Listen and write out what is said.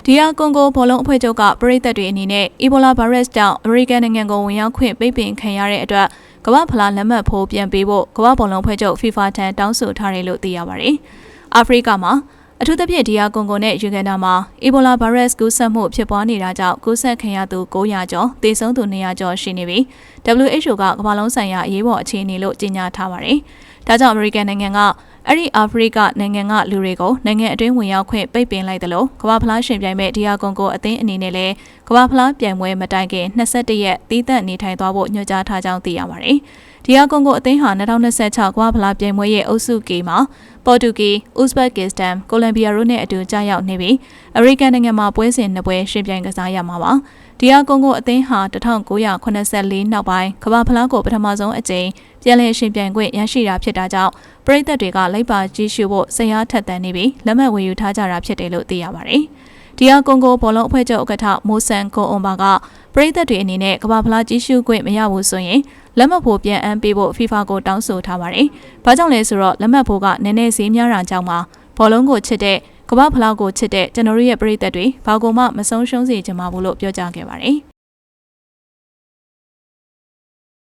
ဒီယာကွန်ဂိုဘောလုံးအဖွဲ့ချုပ်ကပရိသတ်တွေအနေနဲ့အီဘိုလာဗိုင်းရပ်စ်ကြောင့်အမေရိကန်နိုင်ငံကိုဝင်ရောက်ခွင့်ပိတ်ပင်ခံရတဲ့အတွက်ကမ္ဘာဖလားလက်မှတ်ဖိုးပြန်ပေးဖို့ကမ္ဘာဘောလုံးအဖွဲ့ချုပ် FIFA ထံတောင်းဆိုထားတယ်လို့သိရပါတယ်။အာဖရိကမှာအထူးသဖြင့်ဒီယာကွန်ဂိုနဲ့ယူဂန်ဒါမှာအီဘိုလာဗိုင်းရပ်စ်ကူးစက်မှုဖြစ်ပွားနေတာကြောင့်ကူးစက်ခံရသူ900ကျော်သေဆုံးသူ200ကျော်ရှိနေပြီး WHO ကကမ္ဘာလုံးဆိုင်ရာအရေးပေါ်အခြေအနေလို့ကြေညာထားပါတယ်။ဒါကြောင့်အမေရိကန်နိုင်ငံကအဲ့ဒီအာဖရိကနိုင်ငံကလူတွေကိုနိုင်ငံအတွင်းဝင်ရောက်ခွင့်ပိတ်ပင်လိုက်တယ်လို့ကမ္ဘာဖလားရှင်ပြိုင်မဲ့ဒီယာကွန်ဂိုအသင်းအနေနဲ့လည်းကမ္ဘာဖလားပြိုင်ပွဲမတိုင်ခင်21ရက်တီးသန့်နေထိုင်သွားဖို့ညွှန်ကြားထားကြောင်းသိရပါတယ်။ဒီယာကွန်ဂိုအသင်းဟာ2026ကမ္ဘာဖလားပြိုင်ပွဲရဲ့အုပ်စု K မှာပေါ်တူဂီ၊ဥဇဘက်ကစ္စတန်၊ကိုလံဘီယာတို့နဲ့အတူကြားရောက်နေပြီးအမေရိကန်နိုင်ငံမှာပွဲစဉ်2ပွဲရှင်ပြိုင်ကစားရမှာပါ။ဒီယာကွန်ဂိုအသင်းဟာ1984နောက်ပိုင်းကမ္ဘာဖလားကိုပထမဆုံးအကြိမ်ပြန်လည်ရှင်ပြိုင်ခွင့်ရရှိတာဖြစ်တာကြောင့်ပရိသတ်တွေကလိုက်ပါကြည့်ရှုဖို့စိတ်အားထက်သန်နေပြီးလက်မှတ်ဝယ်ယူထားကြတာဖြစ်တယ်လို့သိရပါတယ်။ဒီယာကွန်ဂိုဘောလုံးအဖွဲ့ချုပ်ဥက္ကဋ္ဌမိုဆန်ကိုအွန်ဘာကပရိသတ်တွေအနေနဲ့ကမ္ဘာဖလားကြည့်ရှုခွင့်မရဘူးဆိုရင်လက်မှတ်ဖို့ပြန်အမ်းပေးဖို့ FIFA ကိုတောင်းဆိုထားပါတယ်။ဘာကြောင့်လဲဆိုတော့လက်မှတ်ဖို့ကနည်းနည်းဈေးများတာကြောင့်ပါဘောလုံးကိုချစ်တဲ့ကမ္ဘာဖလားကိုချစ်တဲ့ကျွန်တော်တို့ရဲ့ပရိသတ်တွေဘာကိုမှမဆုံးရှုံးစေချင်ပါဘူးလို့ပြောကြားခဲ့ပါတယ်။